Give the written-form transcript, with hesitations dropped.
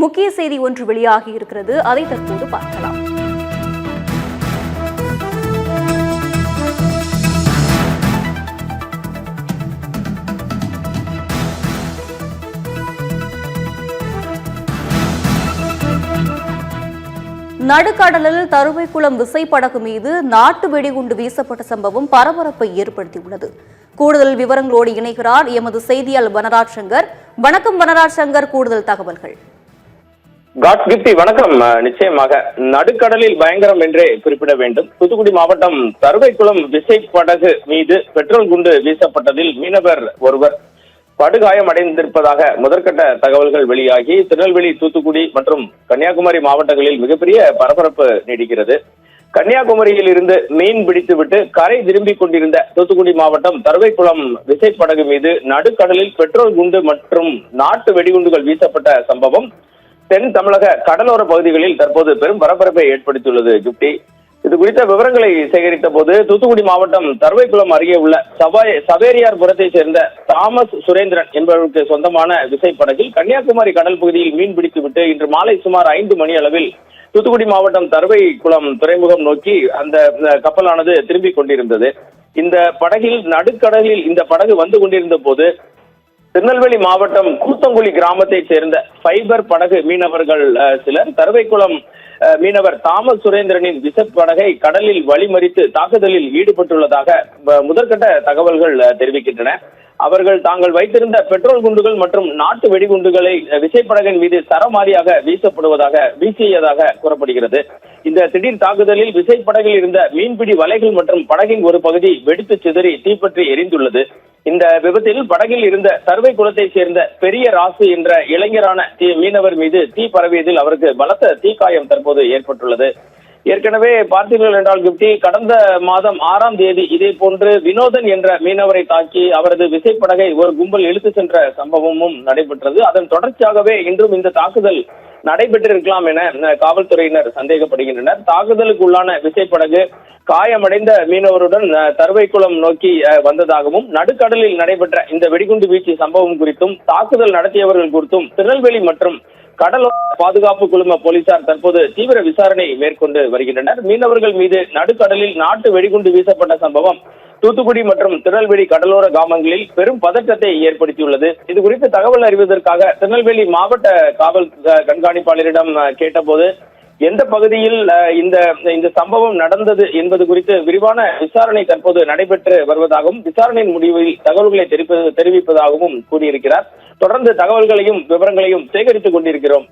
முக்கிய செய்தி ஒன்று வெளியாகி இருக்கிறது. அதை தற்போது பார்க்கலாம். நடுக்கடலில் தருவைக்குளம் விசைப்படகு மீது நாட்டு வெடிகுண்டு வீசப்பட்ட சம்பவம் பரபரப்பை ஏற்படுத்தியுள்ளது. கூடுதல் விவரங்களோடு இணைகிறார் எமது செய்தியாளர் வனராஜ் சங்கர். வணக்கம் வனராஜ் சங்கர், கூடுதல் தகவல்கள். வணக்கம். நிச்சயமாக நடுக்கடலில் பயங்கரம் என்றே குறிப்பிட வேண்டும். தூத்துக்குடி மாவட்டம் தருவைக்குளம் விசைப்படகு மீது பெட்ரோல் குண்டு வீசப்பட்டதில் மீனவர் ஒருவர் படுகாயம் அடைந்திருப்பதாக முதற்கட்ட தகவல்கள் வெளியாகி திருநெல்வேலி, தூத்துக்குடி மற்றும் கன்னியாகுமரி மாவட்டங்களில் மிகப்பெரிய பரபரப்பு நீடிக்கிறது. கன்னியாகுமரியில் இருந்து மீன் பிடித்துவிட்டு கரை திரும்பிக் கொண்டிருந்த தூத்துக்குடி மாவட்டம் தருவைக்குளம் விசைப்படகு மீது நடுக்கடலில் பெட்ரோல் குண்டு மற்றும் நாட்டு வெடிகுண்டுகள் வீசப்பட்ட சம்பவம் தென் தமிழக கடலோர பகுதிகளில் தற்போது பெரும் பரபரப்பை ஏற்படுத்தியுள்ளது. ஜுப்டி, இது குறித்த விவரங்களை சேகரித்த போது தூத்துக்குடி மாவட்டம் தருவைக்குளம் அருகே உள்ள சவேரியார் புரத்தை சேர்ந்த தாமஸ் சுரேந்திரன் என்பவருக்கு சொந்தமான விசைப்படகில் கன்னியாகுமரி கடல் பகுதியில் மீன் பிடித்துவிட்டு இன்று மாலை சுமார் 5 மணி அளவில் தூத்துக்குடி மாவட்டம் தருவைக்குளம் துறைமுகம் நோக்கி அந்த கப்பலானது திரும்பிக் கொண்டிருந்தது. இந்த படகில் நடுக்கடலில் இந்த படகு வந்து கொண்டிருந்த போது திருநெல்வேலி மாவட்டம் கூத்தங்குழி கிராமத்தைச் சேர்ந்த ஃபைபர் படகு மீனவர்கள் சிலர் தருவைக்குளம் மீனவர் தாமஸ் சுரேந்திரனின் விசைப்படகை கடலில் வழிமறித்து தாக்குதலில் ஈடுபட்டுள்ளதாக முதற்கட்ட தகவல்கள் தெரிவிக்கின்றன. அவர்கள் தாங்கள் வைத்திருந்த பெட்ரோல் குண்டுகள் மற்றும் நாட்டு வெடிகுண்டுகளை விசைப்படகின் மீது சரமாரியாக வீசியதாக கூறப்படுகிறது. இந்த திடீர் தாக்குதலில் விசைப்படகில் இருந்த மீன்பிடி வலைகள் மற்றும் படகின் ஒரு பகுதி வெடித்து சிதறி தீப்பற்றி எரிந்துள்ளது. இந்த விபத்தில் படகில் இருந்த தருவைக்குளத்தை சேர்ந்த பெரிய ராசு என்ற இளைஞரான மீனவர் மீது தீ பரவியதில் அவருக்கு பலத்த தீக்காயம் தற்போது ஏற்பட்டுள்ளது. ஏற்கனவே பார்த்தீர்கள் என்றால் கிப்டி, கடந்த மாதம் 6ஆம் தேதி இதே போன்று வினோதன் என்ற மீனவரை தாக்கி அவரது விசைப்படகை ஒரு கும்பல் இழுத்து சென்ற சம்பவமும் நடைபெற்றது. அதன் தொடர்ச்சியாகவே இன்றும் இந்த தாக்குதல் நடைபெற்றிருக்கலாம் என காவல்துறையினர் சந்தேகப்படுகின்றனர். தாக்குதலுக்கு உள்ளான விசைப்படகு காயமடைந்த மீனவருடன் தருவைக்குளம் நோக்கி வந்ததாகவும் நடுக்கடலில் நடைபெற்ற இந்த வெடிகுண்டு வீச்சு சம்பவம் குறித்தும் தாக்குதல் நடத்தியவர்கள் குறித்தும் திருநெல்வேலி மற்றும் கடலோர பாதுகாப்பு குழும போலீசார் தற்போது தீவிர விசாரணை மேற்கொண்டு வருகின்றனர். மீனவர்கள் மீது நடுக்கடலில் நாட்டு வெடிகுண்டு வீசப்பட்ட சம்பவம் தூத்துக்குடி மற்றும் திருநெல்வேலி கடலோர கிராமங்களில் பெரும் பதற்றத்தை ஏற்படுத்தியுள்ளது. இது குறித்து தகவல் அறிவதற்காக திருநெல்வேலி மாவட்ட காவல் கண்காணிப்பாளரிடம் கேட்டபோது எந்த பகுதியில் இந்த சம்பவம் நடந்தது என்பது குறித்து விரிவான விசாரணை தற்போது நடைபெற்று வருவதாகவும் விசாரணையின் முடிவில் தகவல்களை தெரிவிப்பதாகவும் கூறியிருக்கிறார். தொடர்ந்து தகவல்களையும் விவரங்களையும் சேகரித்துக் கொண்டிருக்கிறோம்.